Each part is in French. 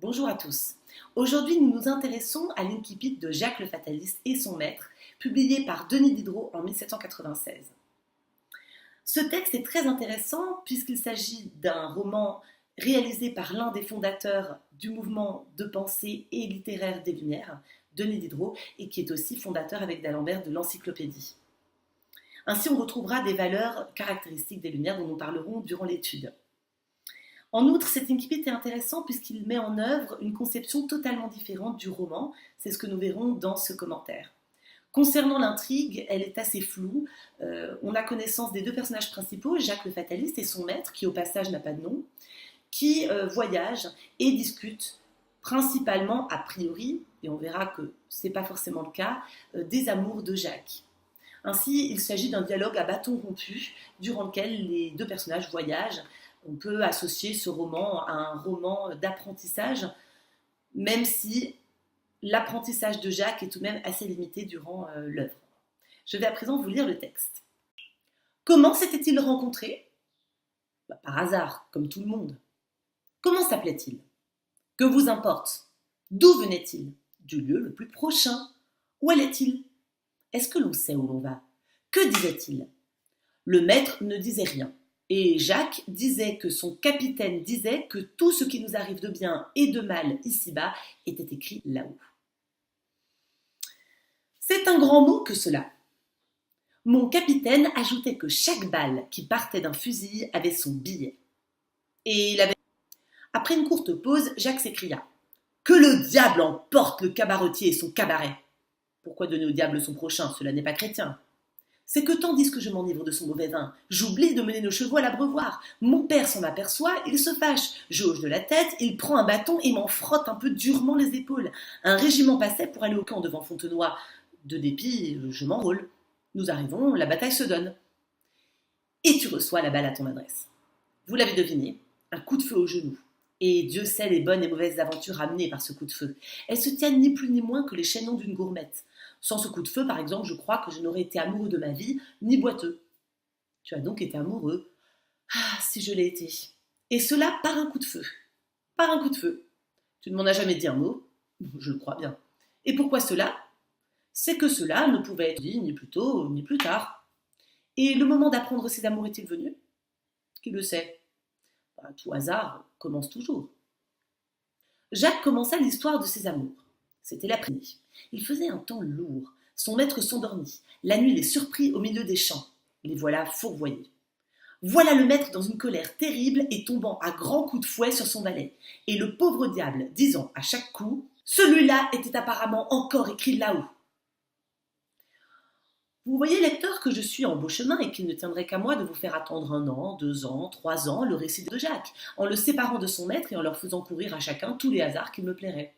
Bonjour à tous. Aujourd'hui, nous nous intéressons à l'Incipit de Jacques le Fataliste et son maître, publié par Denis Diderot en 1796. Ce texte est très intéressant puisqu'il s'agit d'un roman réalisé par l'un des fondateurs du mouvement de pensée et littéraire des Lumières, Denis Diderot, et qui est aussi fondateur avec d'Alembert de l'Encyclopédie. Ainsi, on retrouvera des valeurs caractéristiques des Lumières dont nous parlerons durant l'étude. En outre, cet incipit est intéressant puisqu'il met en œuvre une conception totalement différente du roman, c'est ce que nous verrons dans ce commentaire. Concernant l'intrigue, elle est assez floue. On a connaissance des deux personnages principaux, Jacques le Fataliste et son maître, qui au passage n'a pas de nom, qui voyagent et discutent principalement, a priori, et on verra que ce n'est pas forcément le cas, des amours de Jacques. Ainsi, il s'agit d'un dialogue à bâton rompu, durant lequel les deux personnages voyagent. On peut associer ce roman à un roman d'apprentissage, même si l'apprentissage de Jacques est tout de même assez limité durant l'œuvre. Je vais à présent vous lire le texte. Comment s'étaient-ils rencontrés ? Par hasard, comme tout le monde. Comment s'appelait-il ? Que vous importe ? D'où venait-il ? Du lieu le plus prochain. Où allait-il ? Est-ce que l'on sait où l'on va ? Que disait-il ? Le maître ne disait rien. Et Jacques disait que son capitaine disait que tout ce qui nous arrive de bien et de mal ici-bas était écrit là-haut. C'est un grand mot que cela. Mon capitaine ajoutait que chaque balle qui partait d'un fusil avait son billet. Et il avait... Après une courte pause, Jacques s'écria « Que le diable emporte le cabaretier et son cabaret !» Pourquoi donner au diable son prochain ? Cela n'est pas chrétien. C'est que tandis que je m'enivre de son mauvais vin, j'oublie de mener nos chevaux à l'abreuvoir. Mon père s'en aperçoit, il se fâche. Je hoche de la tête, il prend un bâton et m'en frotte un peu durement les épaules. Un régiment passait pour aller au camp devant Fontenoy. De dépit, je m'enrôle. Nous arrivons, la bataille se donne. Et tu reçois la balle à ton adresse. Vous l'avez deviné, un coup de feu au genou. Et Dieu sait les bonnes et mauvaises aventures amenées par ce coup de feu. Elles se tiennent ni plus ni moins que les chaînons d'une gourmette. Sans ce coup de feu, par exemple, je crois que je n'aurais été amoureux de ma vie, ni boiteux. Tu as donc été amoureux. Ah, si je l'ai été. Et cela par un coup de feu. Par un coup de feu. Tu ne m'en as jamais dit un mot. Je le crois bien. Et pourquoi cela ? C'est que cela ne pouvait être dit ni plus tôt, ni plus tard. Et le moment d'apprendre ses amours est-il venu ? Qui le sait ? Tout hasard commence toujours. Jacques commença l'histoire de ses amours. C'était l'après-midi. Il faisait un temps lourd. Son maître s'endormit. La nuit les surprit au milieu des champs. Les voilà fourvoyés. Voilà le maître dans une colère terrible et tombant à grands coups de fouet sur son valet. Et le pauvre diable disant à chaque coup « Celui-là était apparemment encore écrit là-haut ». Vous voyez, lecteur, que je suis en beau chemin et qu'il ne tiendrait qu'à moi de vous faire attendre 1 an, 2 ans, 3 ans le récit de Jacques, en le séparant de son maître et en leur faisant courir à chacun tous les hasards qu'il me plairait.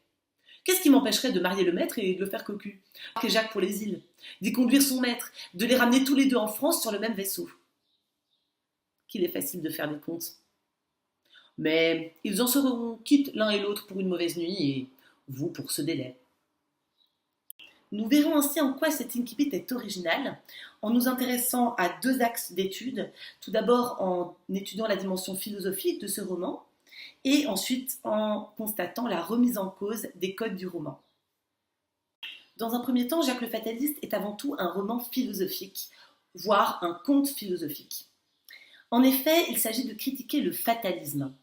Qu'est-ce qui m'empêcherait de marier le maître et de le faire cocu ? Que Jacques pour les îles, d'y conduire son maître, de les ramener tous les deux en France sur le même vaisseau. Qu'il est facile de faire des comptes. Mais ils en seront quittes l'un et l'autre pour une mauvaise nuit et vous pour ce délai. Nous verrons ainsi en quoi cet incipit est original, en nous intéressant à 2 axes d'étude. Tout d'abord en étudiant la dimension philosophique de ce roman, et ensuite en constatant la remise en cause des codes du roman. Dans un premier temps, Jacques le Fataliste est avant tout un roman philosophique, voire un conte philosophique. En effet, il s'agit de critiquer le fatalisme.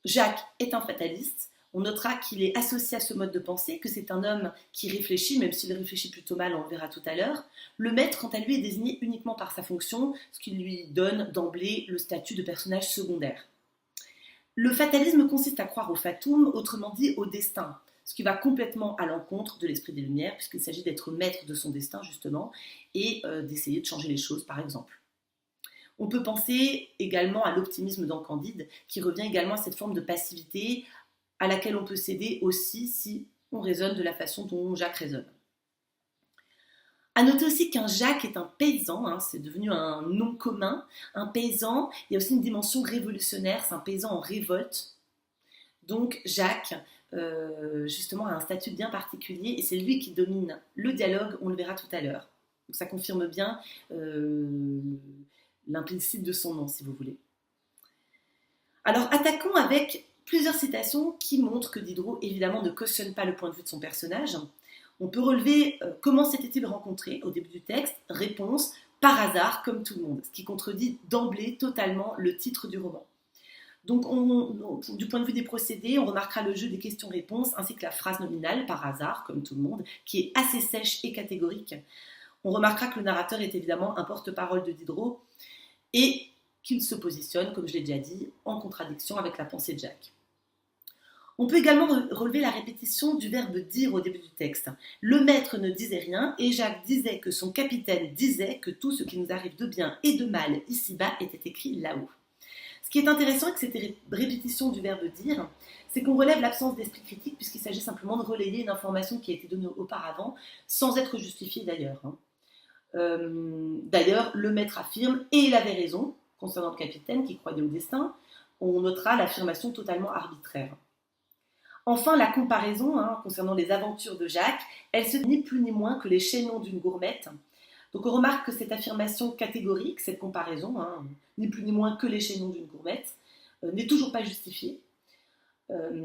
Jacques est un fataliste. On notera qu'il est associé à ce mode de pensée, que c'est un homme qui réfléchit, même s'il réfléchit plutôt mal, on le verra tout à l'heure. Le maître, quant à lui, est désigné uniquement par sa fonction, ce qui lui donne d'emblée le statut de personnage secondaire. Le fatalisme consiste à croire au fatum, autrement dit au destin, ce qui va complètement à l'encontre de l'esprit des Lumières, puisqu'il s'agit d'être maître de son destin, justement, et d'essayer de changer les choses, par exemple. On peut penser également à l'optimisme dans Candide, qui revient également à cette forme de passivité à laquelle on peut céder aussi si on raisonne de la façon dont Jacques raisonne. À noter aussi qu'un Jacques est un paysan, c'est devenu un nom commun. Un paysan, il y a aussi une dimension révolutionnaire, c'est un paysan en révolte. Donc Jacques, justement, a un statut bien particulier et c'est lui qui domine le dialogue, on le verra tout à l'heure. Donc ça confirme bien l'implicite de son nom, si vous voulez. Alors attaquons avec Plusieurs citations qui montrent que Diderot, évidemment, ne cautionne pas le point de vue de son personnage. On peut relever comment s'était-il rencontré au début du texte. Réponse, par hasard, comme tout le monde, ce qui contredit d'emblée totalement le titre du roman. Donc, du point de vue des procédés, on remarquera le jeu des questions-réponses ainsi que la phrase nominale, par hasard, comme tout le monde, qui est assez sèche et catégorique. On remarquera que le narrateur est évidemment un porte-parole de Diderot et qu'il se positionne, comme je l'ai déjà dit, en contradiction avec la pensée de Jacques. On peut également relever la répétition du verbe dire au début du texte. Le maître ne disait rien et Jacques disait que son capitaine disait que tout ce qui nous arrive de bien et de mal ici-bas était écrit là-haut. Ce qui est intéressant avec cette répétition du verbe dire, c'est qu'on relève l'absence d'esprit critique puisqu'il s'agit simplement de relayer une information qui a été donnée auparavant sans être justifiée d'ailleurs. D'ailleurs, le maître affirme et il avait raison concernant le capitaine qui croyait au destin. On notera l'affirmation totalement arbitraire. Enfin, la comparaison concernant les aventures de Jacques, elle se dit ni plus ni moins que les chaînons d'une gourmette. Donc on remarque que cette affirmation catégorique, cette comparaison, ni plus ni moins que les chaînons d'une gourmette, n'est toujours pas justifiée.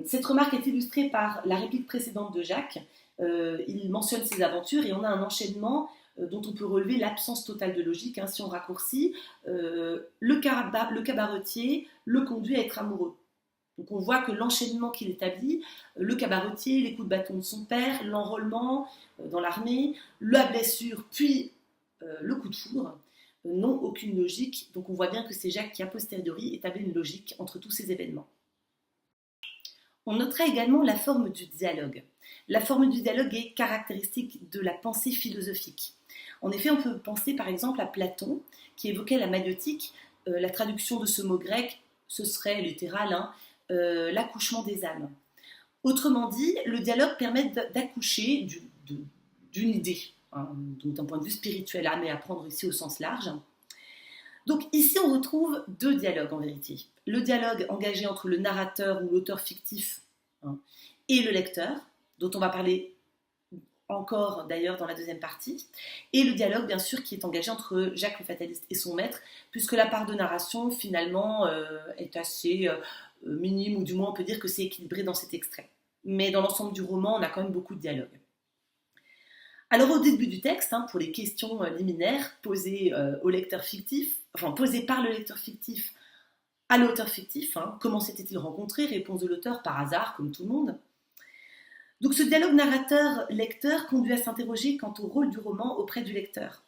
Cette remarque est illustrée par la réplique précédente de Jacques. Il mentionne ses aventures et on a un enchaînement dont on peut relever l'absence totale de logique. Si on raccourcit, le cabaretier le conduit à être amoureux. Donc on voit que l'enchaînement qu'il établit, le cabaretier, les coups de bâton de son père, l'enrôlement dans l'armée, la blessure, puis le coup de foudre, n'ont aucune logique. Donc on voit bien que c'est Jacques qui, a posteriori, établit une logique entre tous ces événements. On notera également la forme du dialogue. La forme du dialogue est caractéristique de la pensée philosophique. En effet, on peut penser par exemple à Platon, qui évoquait la maïotique. La traduction de ce mot grec, ce serait littéral, l'accouchement des âmes. Autrement dit, le dialogue permet d'accoucher d'une idée, donc d'un point de vue spirituel, mais à prendre ici au sens large. Donc ici, on retrouve deux dialogues en vérité. Le dialogue engagé entre le narrateur ou l'auteur fictif et le lecteur, dont on va parler encore d'ailleurs dans la deuxième partie, et le dialogue bien sûr qui est engagé entre Jacques le fataliste et son maître, puisque la part de narration finalement est assez minime, ou du moins on peut dire que c'est équilibré dans cet extrait. Mais dans l'ensemble du roman, on a quand même beaucoup de dialogue. Alors au début du texte, pour les questions liminaires posées au lecteur fictif, posées par le lecteur fictif à l'auteur fictif, comment s'était-il rencontré? Réponse de l'auteur, par hasard, comme tout le monde. Donc ce dialogue narrateur-lecteur conduit à s'interroger quant au rôle du roman auprès du lecteur.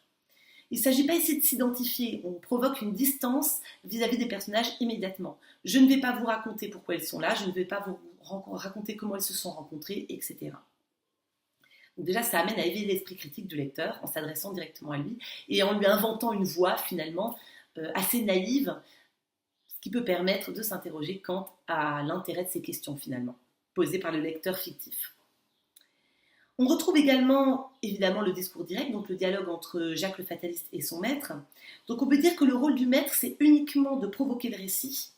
Il ne s'agit pas ici de s'identifier, on provoque une distance vis-à-vis des personnages immédiatement. Je ne vais pas vous raconter pourquoi ils sont là, je ne vais pas vous raconter comment ils se sont rencontrés, etc. Donc déjà, ça amène à éveiller l'esprit critique du lecteur en s'adressant directement à lui et en lui inventant une voix finalement assez naïve, ce qui peut permettre de s'interroger quant à l'intérêt de ces questions finalement, posées par le lecteur fictif. On retrouve également, évidemment, le discours direct, donc le dialogue entre Jacques le fataliste et son maître. Donc on peut dire que le rôle du maître, c'est uniquement de provoquer le récit.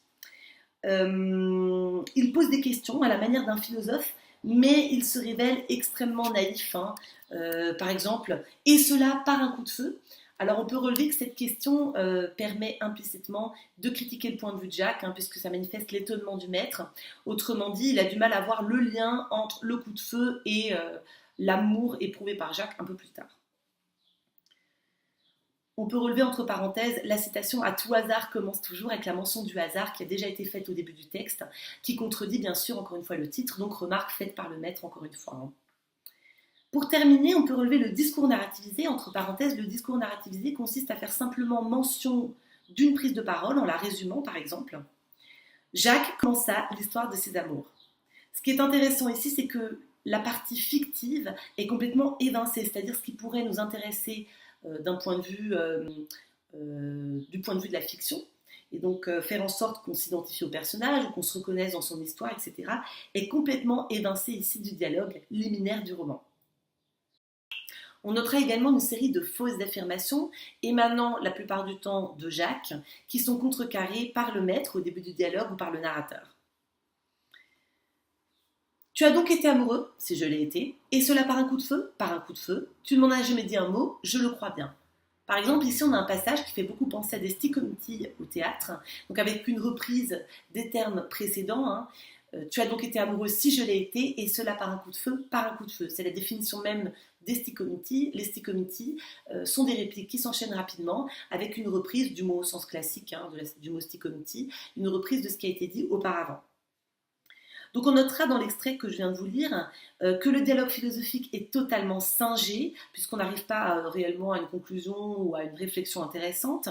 Il pose des questions à la manière d'un philosophe, mais il se révèle extrêmement naïf. Par exemple, et cela par un coup de feu. Alors on peut relever que cette question permet implicitement de critiquer le point de vue de Jacques, puisque ça manifeste l'étonnement du maître. Autrement dit, il a du mal à voir le lien entre le coup de feu et l'amour éprouvé par Jacques un peu plus tard. On peut relever entre parenthèses la citation à tout hasard commence toujours avec la mention du hasard qui a déjà été faite au début du texte, qui contredit bien sûr encore une fois le titre, donc remarque faite par le maître encore une fois. Pour terminer, on peut relever le discours narrativisé. Entre parenthèses, le discours narrativisé consiste à faire simplement mention d'une prise de parole en la résumant par exemple. Jacques commença l'histoire de ses amours. Ce qui est intéressant ici, c'est que la partie fictive est complètement évincée, c'est-à-dire ce qui pourrait nous intéresser du point de vue de la fiction, et donc faire en sorte qu'on s'identifie au personnage, ou qu'on se reconnaisse dans son histoire, etc., est complètement évincé ici du dialogue liminaire du roman. On notera également une série de fausses affirmations émanant la plupart du temps de Jacques, qui sont contrecarrées par le maître au début du dialogue ou par le narrateur. Tu as donc été amoureux, si je l'ai été, et cela par un coup de feu, par un coup de feu. Tu ne m'en as jamais dit un mot, je le crois bien. Par exemple, ici on a un passage qui fait beaucoup penser à des stick comedy au théâtre, donc avec une reprise des termes précédents. Tu as donc été amoureux si je l'ai été, et cela par un coup de feu, par un coup de feu. C'est la définition même des stichomities. Les stichomities sont des répliques qui s'enchaînent rapidement avec une reprise du mot au sens classique, du mot stichomity, une reprise de ce qui a été dit auparavant. Donc on notera dans l'extrait que je viens de vous lire que le dialogue philosophique est totalement singé, puisqu'on n'arrive pas réellement à une conclusion ou à une réflexion intéressante.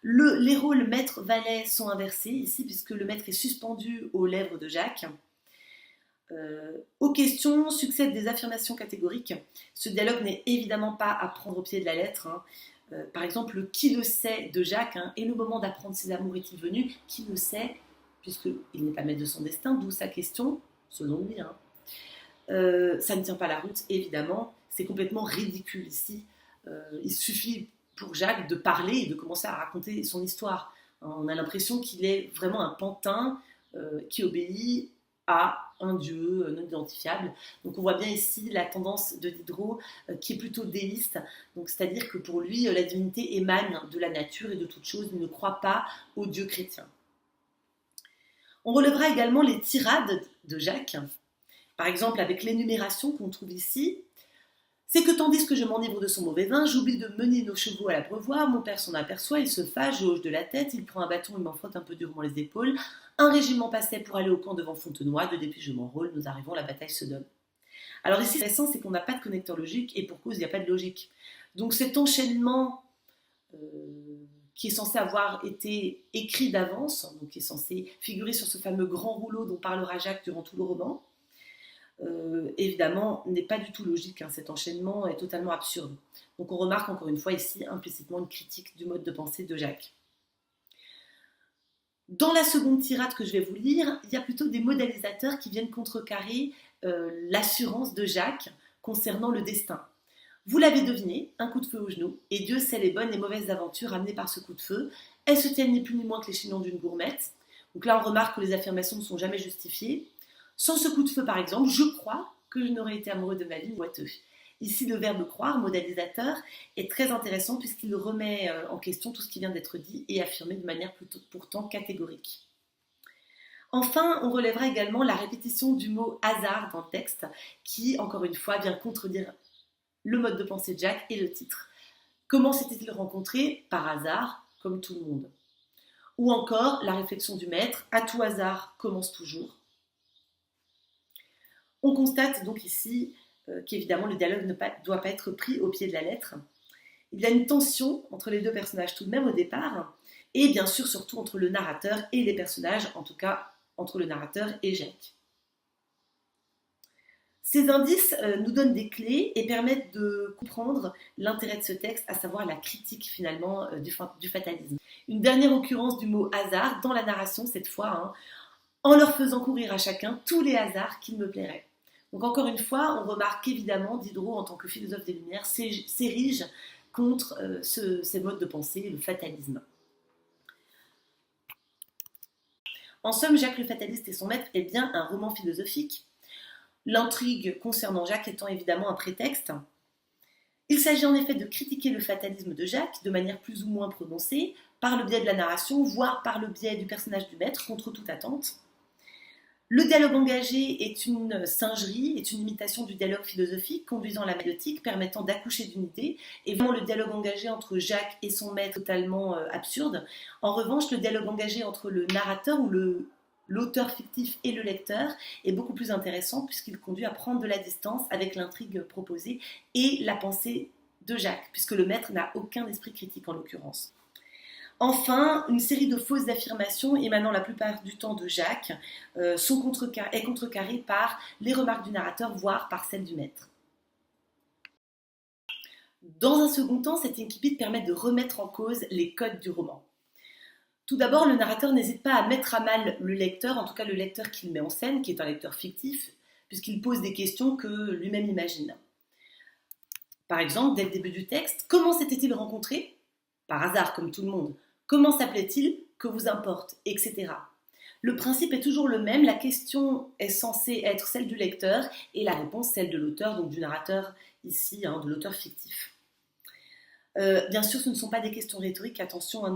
Les rôles maître-valet sont inversés ici, puisque le maître est suspendu aux lèvres de Jacques. Aux questions succèdent des affirmations catégoriques. Ce dialogue n'est évidemment pas à prendre au pied de la lettre. Par exemple, le qui le sait de Jacques, et le moment d'apprendre ses amours est-il venu, qui le sait, puisqu'il n'est pas maître de son destin, d'où sa question, selon lui. Ça ne tient pas la route, évidemment. C'est complètement ridicule ici. Il suffit pour Jacques de parler et de commencer à raconter son histoire. On a l'impression qu'il est vraiment un pantin qui obéit à un dieu non identifiable. Donc on voit bien ici la tendance de Diderot qui est plutôt déiste, donc c'est-à-dire que pour lui la divinité émane de la nature et de toute chose, il ne croit pas au dieu chrétien. On relèvera également les tirades de Jacques, par exemple avec l'énumération qu'on trouve ici. C'est que tandis que je m'enivre de son mauvais vin, j'oublie de mener nos chevaux à l'abreuvoir, mon père s'en aperçoit, il se fâche, je hoche de la tête, il prend un bâton, il m'en frotte un peu durement les épaules. Un régiment passait pour aller au camp devant Fontenoy, de dépit je m'enrôle, nous arrivons, la bataille se donne. Alors ici, ce qui est intéressant, c'est qu'on n'a pas de connecteur logique, et pour cause, il n'y a pas de logique. Donc cet enchaînement qui est censé avoir été écrit d'avance, donc qui est censé figurer sur ce fameux grand rouleau dont parlera Jacques durant tout le roman, évidemment, n'est pas du tout logique. Cet enchaînement est totalement absurde. Donc on remarque encore une fois ici implicitement une critique du mode de pensée de Jacques. Dans la seconde tirade que je vais vous lire, il y a plutôt des modélisateurs qui viennent contrecarrer l'assurance de Jacques concernant le destin. Vous l'avez deviné, un coup de feu au genou, et Dieu sait les bonnes et mauvaises aventures amenées par ce coup de feu. Elles se tiennent ni plus ni moins que les chignons d'une gourmette. Donc là on remarque que les affirmations ne sont jamais justifiées. Sans ce coup de feu, par exemple, je crois que je n'aurais été amoureux de ma vie boiteux. Ici, le verbe croire, modélisateur, est très intéressant puisqu'il remet en question tout ce qui vient d'être dit et affirmé de manière pourtant catégorique. Enfin, on relèvera également la répétition du mot hasard dans le texte qui, encore une fois, vient contredire le mode de pensée de Jacques et le titre. Comment s'était-il rencontré? Par hasard, comme tout le monde. Ou encore la réflexion du maître, à tout hasard commence toujours. On constate donc ici qu'évidemment le dialogue ne doit pas être pris au pied de la lettre. Il y a une tension entre les deux personnages tout de même au départ, et bien sûr surtout entre le narrateur et les personnages, en tout cas entre le narrateur et Jacques. Ces indices nous donnent des clés et permettent de comprendre l'intérêt de ce texte, à savoir la critique finalement du fatalisme. Une dernière occurrence du mot hasard dans la narration cette fois, en leur faisant courir à chacun tous les hasards qu'il me plairait. Donc encore une fois, on remarque qu'évidemment Diderot, en tant que philosophe des Lumières, s'érige contre ces modes de pensée, le fatalisme. En somme, Jacques le Fataliste et son maître est bien un roman philosophique, l'intrigue concernant Jacques étant évidemment un prétexte. Il s'agit en effet de critiquer le fatalisme de Jacques de manière plus ou moins prononcée, par le biais de la narration, voire par le biais du personnage du maître, contre toute attente. Le dialogue engagé est une singerie, est une imitation du dialogue philosophique, conduisant à la maïotique, permettant d'accoucher d'une idée. Évidemment, le dialogue engagé entre Jacques et son maître est totalement absurde. En revanche, le dialogue engagé entre le narrateur ou l'auteur fictif et le lecteur est beaucoup plus intéressant puisqu'il conduit à prendre de la distance avec l'intrigue proposée et la pensée de Jacques, puisque le maître n'a aucun esprit critique en l'occurrence. Enfin, une série de fausses affirmations émanant la plupart du temps de Jacques est contrecarrée par les remarques du narrateur, voire par celles du maître. Dans un second temps, cet incipit permet de remettre en cause les codes du roman. Tout d'abord, le narrateur n'hésite pas à mettre à mal le lecteur, en tout cas le lecteur qu'il met en scène, qui est un lecteur fictif, puisqu'il pose des questions que lui-même imagine. Par exemple, dès le début du texte, comment s'était-il rencontré? Par hasard, comme tout le monde. Comment s'appelait-il? Que vous importe? Etc. Le principe est toujours le même, la question est censée être celle du lecteur et la réponse celle de l'auteur, donc du narrateur ici, de l'auteur fictif. Bien sûr, ce ne sont pas des questions rhétoriques. Attention, hein,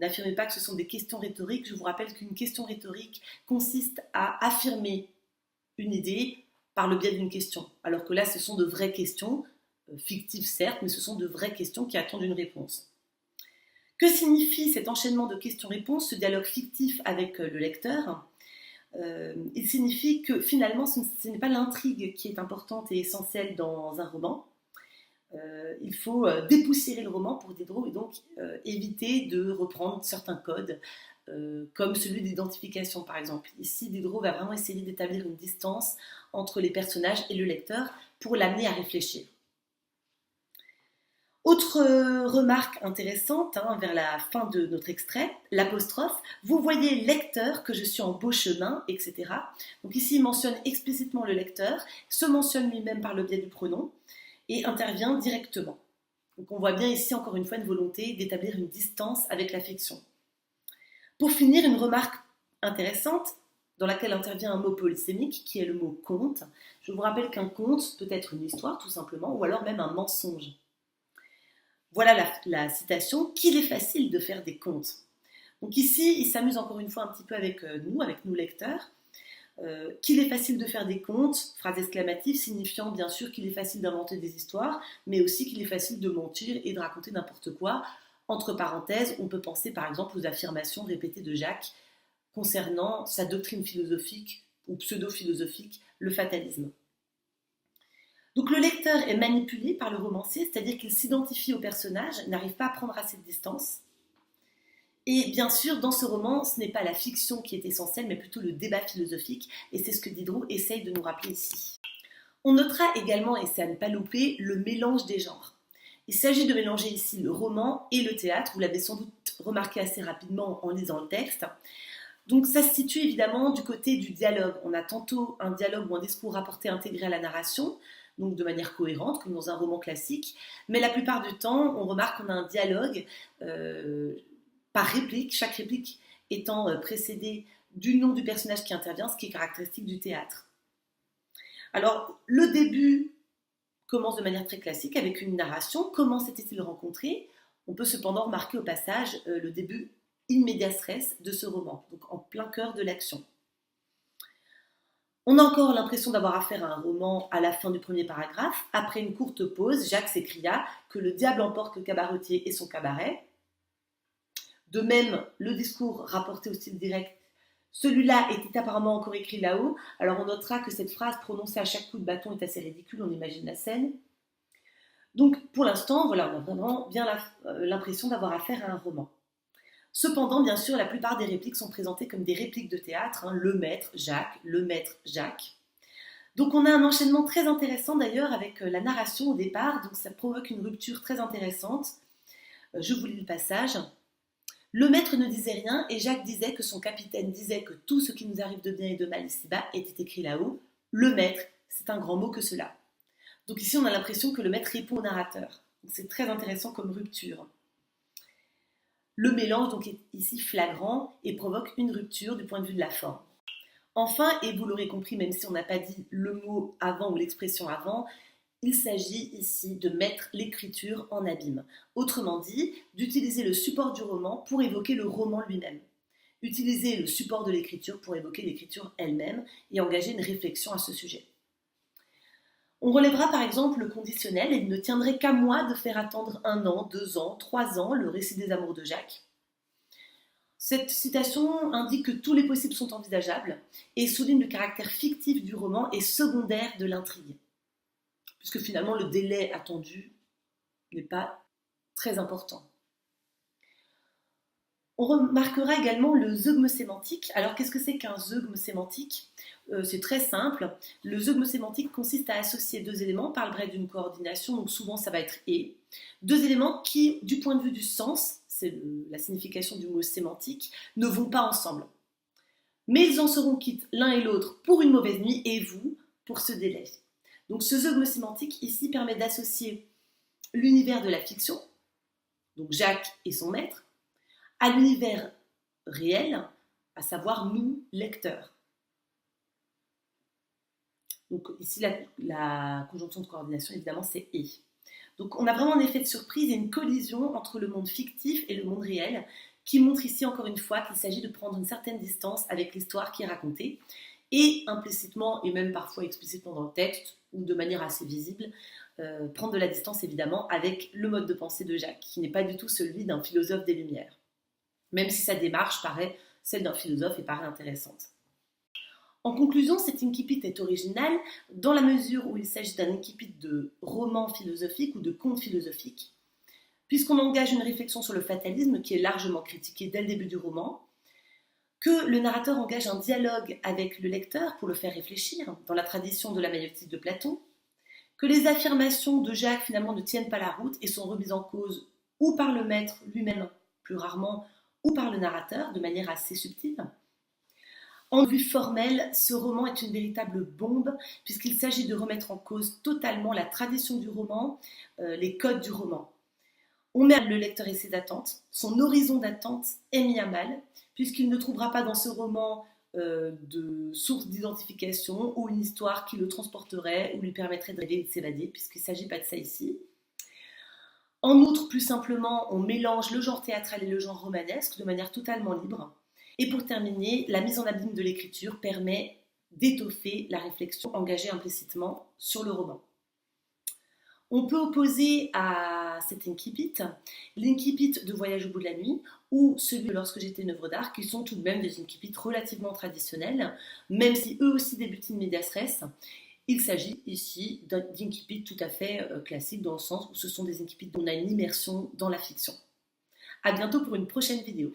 n'affirmez pas que ce sont des questions rhétoriques. Je vous rappelle qu'une question rhétorique consiste à affirmer une idée par le biais d'une question. Alors que là, ce sont de vraies questions, fictives certes, mais ce sont de vraies questions qui attendent une réponse. Que signifie cet enchaînement de questions-réponses, ce dialogue fictif avec le lecteur? Il signifie que finalement, ce n'est pas l'intrigue qui est importante et essentielle dans un roman. Il faut dépoussiérer le roman pour Diderot et donc éviter de reprendre certains codes, comme celui d'identification par exemple. Ici, Diderot va vraiment essayer d'établir une distance entre les personnages et le lecteur pour l'amener à réfléchir. Autre remarque intéressante, hein, vers la fin de notre extrait, l'apostrophe. Vous voyez, lecteur, que je suis en beau chemin, etc. Donc ici, il mentionne explicitement le lecteur, se mentionne lui-même par le biais du pronom et intervient directement. Donc on voit bien ici, encore une fois, une volonté d'établir une distance avec la fiction. Pour finir, une remarque intéressante dans laquelle intervient un mot polysémique qui est le mot conte. Je vous rappelle qu'un conte peut être une histoire tout simplement ou alors même un mensonge. Voilà la citation, qu'il est facile de faire des contes. Donc ici, il s'amuse encore une fois un petit peu avec nous lecteurs. Qu'il est facile de faire des contes, phrase exclamative signifiant bien sûr qu'il est facile d'inventer des histoires, mais aussi qu'il est facile de mentir et de raconter n'importe quoi. Entre parenthèses, on peut penser par exemple aux affirmations répétées de Jacques concernant sa doctrine philosophique ou pseudo-philosophique, le fatalisme. Donc le lecteur est manipulé par le romancier, c'est-à-dire qu'il s'identifie au personnage, n'arrive pas à prendre assez de distance. Et bien sûr, dans ce roman, ce n'est pas la fiction qui est essentielle, mais plutôt le débat philosophique, et c'est ce que Diderot essaye de nous rappeler ici. On notera également, et c'est à ne pas louper, le mélange des genres. Il s'agit de mélanger ici le roman et le théâtre, vous l'avez sans doute remarqué assez rapidement en lisant le texte. Donc ça se situe évidemment du côté du dialogue. On a tantôt un dialogue ou un discours rapporté intégré à la narration, donc de manière cohérente, comme dans un roman classique, mais la plupart du temps, on remarque qu'on a un dialogue par réplique, chaque réplique étant précédée du nom du personnage qui intervient, ce qui est caractéristique du théâtre. Alors, le début commence de manière très classique avec une narration. Comment s'étaient-ils rencontrés? On peut cependant remarquer au passage le début in medias res de ce roman, donc en plein cœur de l'action. On a encore l'impression d'avoir affaire à un roman à la fin du premier paragraphe. Après une courte pause, Jacques s'écria que le diable emporte le cabaretier et son cabaret. De même, le discours rapporté au style direct, celui-là était apparemment encore écrit là-haut. Alors on notera que cette phrase prononcée à chaque coup de bâton est assez ridicule, on imagine la scène. Donc pour l'instant, voilà, on a vraiment bien l'impression d'avoir affaire à un roman. Cependant, bien sûr, la plupart des répliques sont présentées comme des répliques de théâtre, hein, le maître Jacques, le maître Jacques. Donc on a un enchaînement très intéressant d'ailleurs avec la narration au départ, donc ça provoque une rupture très intéressante. Je vous lis le passage. Le maître ne disait rien et Jacques disait que son capitaine disait que tout ce qui nous arrive de bien et de mal ici-bas était écrit là-haut. Le maître, c'est un grand mot que cela. Donc ici on a l'impression que le maître répond au narrateur. Donc c'est très intéressant comme rupture. Le mélange donc est ici flagrant et provoque une rupture du point de vue de la forme. Enfin, et vous l'aurez compris, même si on n'a pas dit le mot avant ou l'expression avant, il s'agit ici de mettre l'écriture en abîme. Autrement dit, d'utiliser le support du roman pour évoquer le roman lui-même. Utiliser le support de l'écriture pour évoquer l'écriture elle-même et engager une réflexion à ce sujet. On relèvera par exemple le conditionnel et il ne tiendrait qu'à moi de faire attendre 1 an, 2 ans, 3 ans le récit des amours de Jacques. Cette citation indique que tous les possibles sont envisageables et souligne le caractère fictif du roman et secondaire de l'intrigue, puisque finalement le délai attendu n'est pas très important. On remarquera également le zeugme sémantique. Alors qu'est-ce que c'est qu'un zeugme sémantique? C'est très simple. Le zeugme sémantique consiste à associer 2 éléments par le biais d'une coordination, donc souvent ça va être et. 2 éléments qui, du point de vue du sens, c'est la signification du mot sémantique, ne vont pas ensemble. Mais ils en seront quittes l'un et l'autre pour une mauvaise nuit et vous pour ce délai. Donc ce zeugme sémantique ici permet d'associer l'univers de la fiction, donc Jacques et son maître, à l'univers réel, à savoir nous, lecteurs. Donc ici, la conjonction de coordination, évidemment, c'est « et ». Donc on a vraiment un effet de surprise et une collision entre le monde fictif et le monde réel, qui montre ici encore une fois qu'il s'agit de prendre une certaine distance avec l'histoire qui est racontée, et implicitement et même parfois explicitement dans le texte, ou de manière assez visible, prendre de la distance évidemment avec le mode de pensée de Jacques, qui n'est pas du tout celui d'un philosophe des Lumières, même si sa démarche paraît celle d'un philosophe et paraît intéressante. En conclusion, cet incipit est original dans la mesure où il s'agit d'un incipit de roman philosophique ou de conte philosophique, puisqu'on engage une réflexion sur le fatalisme qui est largement critiqué dès le début du roman, que le narrateur engage un dialogue avec le lecteur pour le faire réfléchir, dans la tradition de la maïeutique de Platon, que les affirmations de Jacques finalement ne tiennent pas la route et sont remises en cause ou par le maître lui-même, plus rarement, ou par le narrateur, de manière assez subtile. En vue formelle, ce roman est une véritable bombe, puisqu'il s'agit de remettre en cause totalement la tradition du roman, les codes du roman. On met le lecteur et ses attentes, son horizon d'attente est mis à mal, puisqu'il ne trouvera pas dans ce roman de source d'identification ou une histoire qui le transporterait ou lui permettrait de rêver et de s'évader, puisqu'il ne s'agit pas de ça ici. En outre, plus simplement, on mélange le genre théâtral et le genre romanesque de manière totalement libre. Et pour terminer, la mise en abîme de l'écriture permet d'étoffer la réflexion engagée implicitement sur le roman. On peut opposer à cet incipit l'incipit de Voyage au bout de la nuit ou celui de Lorsque j'étais une œuvre d'art, qui sont tout de même des incipits relativement traditionnels, même si eux aussi débutent in medias res. Il s'agit ici d'incipits tout à fait classiques, dans le sens où ce sont des incipits dont on a une immersion dans la fiction. À bientôt pour une prochaine vidéo.